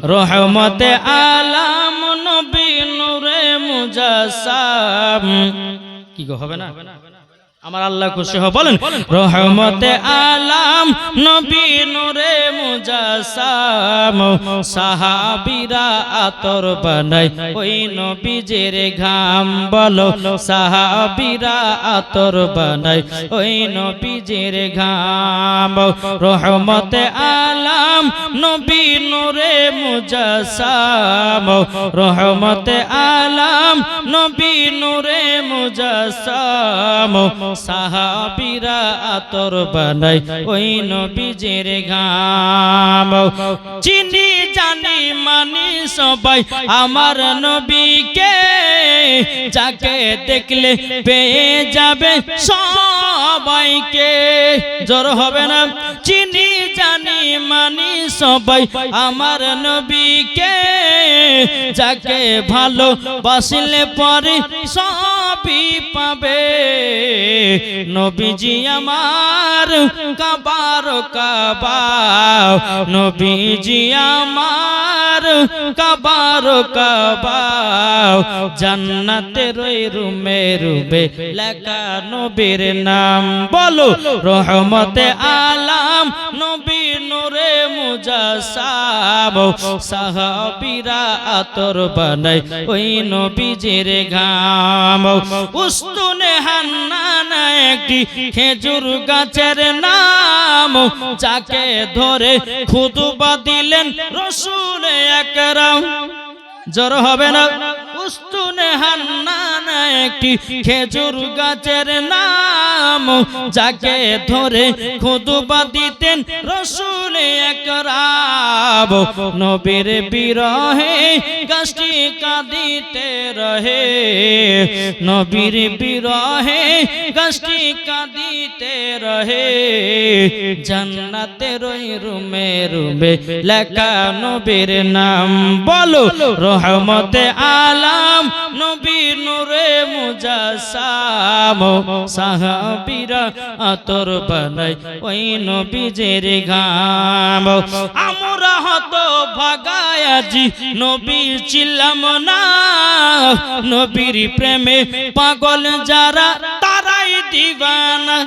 রহমতে আলাম নবী নূরে মুজাসসাম। কি গো হবে না? আমার আল্লাহ খুশি হবে বলেন রহমতে আলাম নবী নূরে মুজাসসাম। সাহাবীরা আতর বানায় ওই নবীজের ঘাম, বলো সাহাবীরা আতর বানায় ওই নবীজের ঘাম। রহমতে আলাম নবী নূরে মুজাসসাম। রহমতে আলাম নবী নূরে মুজাসসাম। সাহাবীরা আতর বানায় ওই নবীজের ঘাম। চিনি জানি মানি সবাই আমার নবীকে, যাকে দেখলে পেয়ে যাবে সবাইকে। জোর হবে না? চিনি জানি মানি সবাই আমার নবীকে, যাকে ভালোবাসলে পরে সবই পাবে। নবীজি আমার কাবার কাবা, নবীজি আমার কাবার কাবা। জান্নাতের ওই রুমে রুমে লেখা নবীর নাম, বলো রহমতে আলাম নবী নূরে মুজাসসাম। সাহাবীরা আতর বানায় ওই নবীজের ঘাম। উস্তুনে হান্নান একটি খেজুর গাছের নাম, যাকে ধরে খুতবা দিলেন রাসূল আকরাম। জোর হবে না? উস্তুনে হান্নান একটি খেজুর গাছের নাম, যাকে ধরে খুতবা দিতেন রাসূল আকরাম। নবীর বিরহে গাছটি কাঁদিতে রহে, নবীর বিরহে গাছটি কাঁদিতে রহে। জান্নাতের ওই রুমে রুমে লেখা নবীর নাম, বলো রহমতে আলাম নবী নূরে মুজাসসাম। সাহাবীরা আতর বানায় ওই নবীজের ঘাম। আমরা হতো ভাগায় আজি নবী ছিলাম না, নবীর প্রেমে পাগল যারা তারাই দিওয়ানা।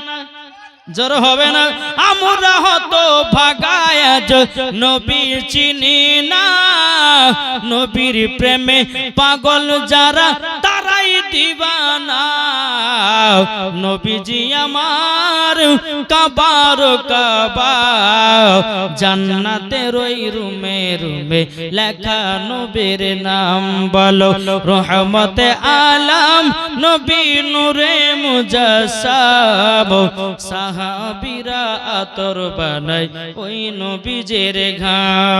জোর হবে না? আমরা হতো ভাগায় নবী চিনি না, নবীর প্রেমে পাগল যারা তারাই দিওয়ানা। নবীজি আমার কাবার কাবা, জান্নাতের ওই রুমে রুমে লেখা নবীর নাম, বলো রহমতে আলাম নবী নূরে মুজাসসাম। সাহাবীরা আতর বানায় ওই নবীজের ঘাম।